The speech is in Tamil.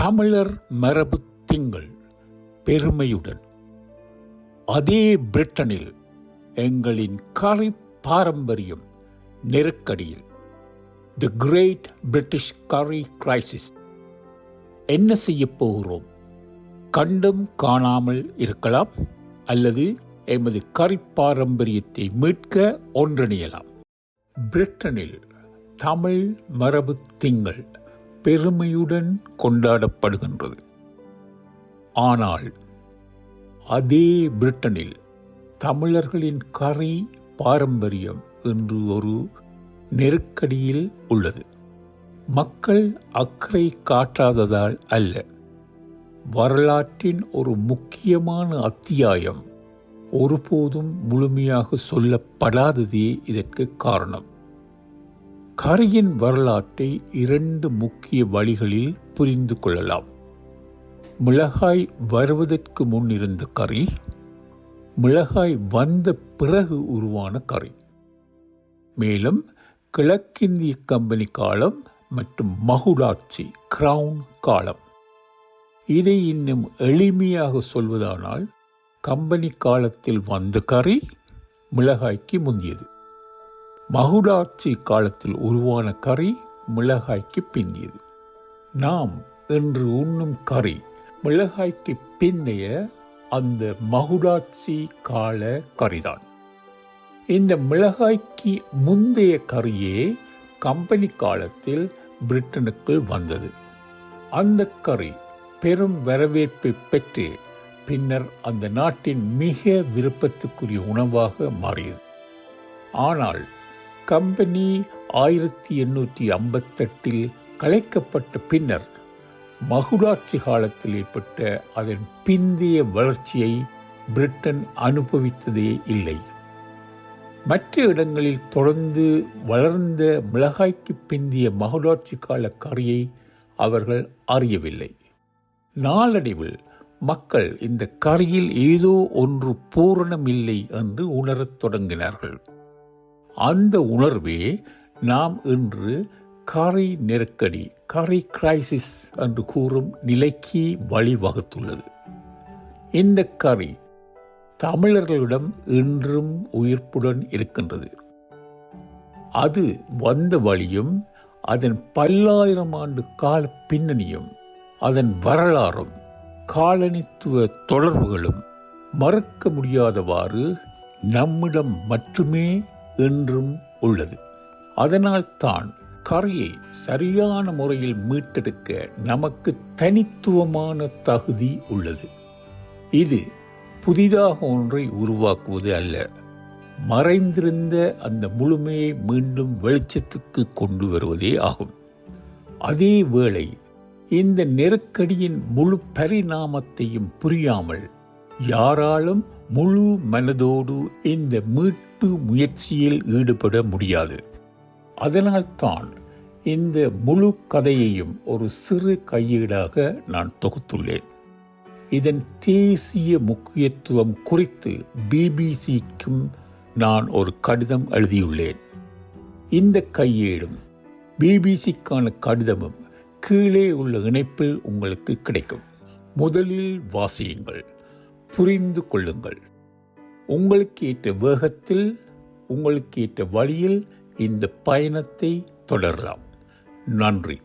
தமிழர் மரபு திங்கள் பெருமையுடன். அதே பிரிட்டனில் எங்களின் கறி பாரம்பரியம் நெருக்கடியில். தி கிரேட் பிரிட்டிஷ் கரி கிரைசிஸ். என்ன செய்ய போகிறோம்? கண்டும் காணாமல் இருக்கலாம், அல்லது எமது கறி பாரம்பரியத்தை மீட்க ஒன்றிணையலாம். பிரிட்டனில் தமிழ் மரபு திங்கள் பெருமையுடன் கொண்டாடப்படுகின்றது. ஆனால் அதே பிரிட்டனில் தமிழர்களின் கறி பாரம்பரியம் இன்று ஒரு நெருக்கடியில் உள்ளது. மக்கள் அக்கறை காட்டாததால் அல்ல, வரலாற்றின் ஒரு முக்கியமான அத்தியாயம் ஒருபோதும் முழுமையாக சொல்லப்படாததே இதற்கு காரணம். கரியின் வரலாற்றை இரண்டு முக்கிய வழிகளில் புரிந்து கொள்ளலாம். மிளகாய் வருவதற்கு முன் இருந்த கரி, மிளகாய் வந்த பிறகு உருவான கரி, மேலும் கிழக்கிந்திய கம்பெனி காலம் மற்றும் மகுடாட்சி கிரவுன் காலம். இதை இன்னும் எளிமையாக சொல்வதானால், கம்பெனி காலத்தில் வந்த கரி மிளகாய்க்கு முந்தியது, மகுடாட்சி காலத்தில் உருவான கரி மிளகாய்க்கு பிந்தியது. நாம் இன்று உண்ணும் கரி மிளகாய்க்கு பிந்தைய அந்த மகுடாட்சி கால கரிதான். இந்த மிளகாய்க்கு முந்தைய கரியே கம்பெனி காலத்தில் பிரிட்டனுக்குள் வந்தது. அந்த கரி பெரும் வரவேற்பை பெற்று பின்னர் அந்த நாட்டின் மிக விருப்பத்துக்குரிய உணவாக மாறியது. ஆனால் கம்பெனி 1858 கலைக்கப்பட்ட பின்னர் மகுடாட்சி காலத்தில் ஏற்பட்ட அதன் பிந்திய வளர்ச்சியை பிரிட்டன் அனுபவித்ததே இல்லை. மற்ற இடங்களில் தொடர்ந்து வளர்ந்த மிளகாய்க்கு பிந்திய மகுடாட்சி கால கரியை அவர்கள் அறியவில்லை. நாளடைவில் மக்கள் இந்த கரியில் ஏதோ ஒன்று பூரணமில்லை என்று உணரத் தொடங்கினார்கள். அந்த உணர்வே நாம் இன்று கரி நெருக்கடி, கரி கிரைசிஸ் என்று கூறும் நிலைக்கு வழிவகுத்துள்ளது. இந்த கரி தமிழர்களிடம் இன்றும் உயிர்ப்புடன் இருக்கின்றது. அது வந்த வழியும் அதன் பல்லாயிரம் ஆண்டு கால பின்னணியும் அதன் வரலாறும் காலனித்துவ தொடர்புகளும் மறக்க முடியாதவாறு நம்மிடம் மட்டுமே என்றும் உள்ளது. அதனால்தான் கரியை சரியான முறையில் மீட்டெடுக்க நமக்கு தனித்துவமான தகுதி உள்ளது. இது புதிதாக ஒன்றை உருவாக்குவது அல்ல, மறைந்திருந்த அந்த முழுமையை மீண்டும் வெளிச்சத்துக்கு கொண்டு வருவதே ஆகும். அதே வேளை இந்த நெருக்கடியின் முழு பரிணாமத்தையும் புரியாமல் யாராலும் முழு மனதோடு இந்த மீட்பு முயற்சியில் ஈடுபட முடியாது. அதனால்தான் இந்த முழு கதையையும் ஒரு சிறு கையீடாக நான் தொகுத்துள்ளேன். இதன் தேசிய முக்கியத்துவம் குறித்து பிபிசிக்கும் நான் ஒரு கடிதம் எழுதியுள்ளேன். இந்த கையேடும் பிபிசிக்கான கடிதமும் கீழே உள்ள இணைப்பில் உங்களுக்கு கிடைக்கும். முதலில் வாசியுங்கள், புரிந்து கொள்ளுங்கள். உங்களுக்கு ஏற்ற வேகத்தில், உங்களுக்கு ஏற்ற வழியில் இந்த பயணத்தை தொடரலாம். நன்றி.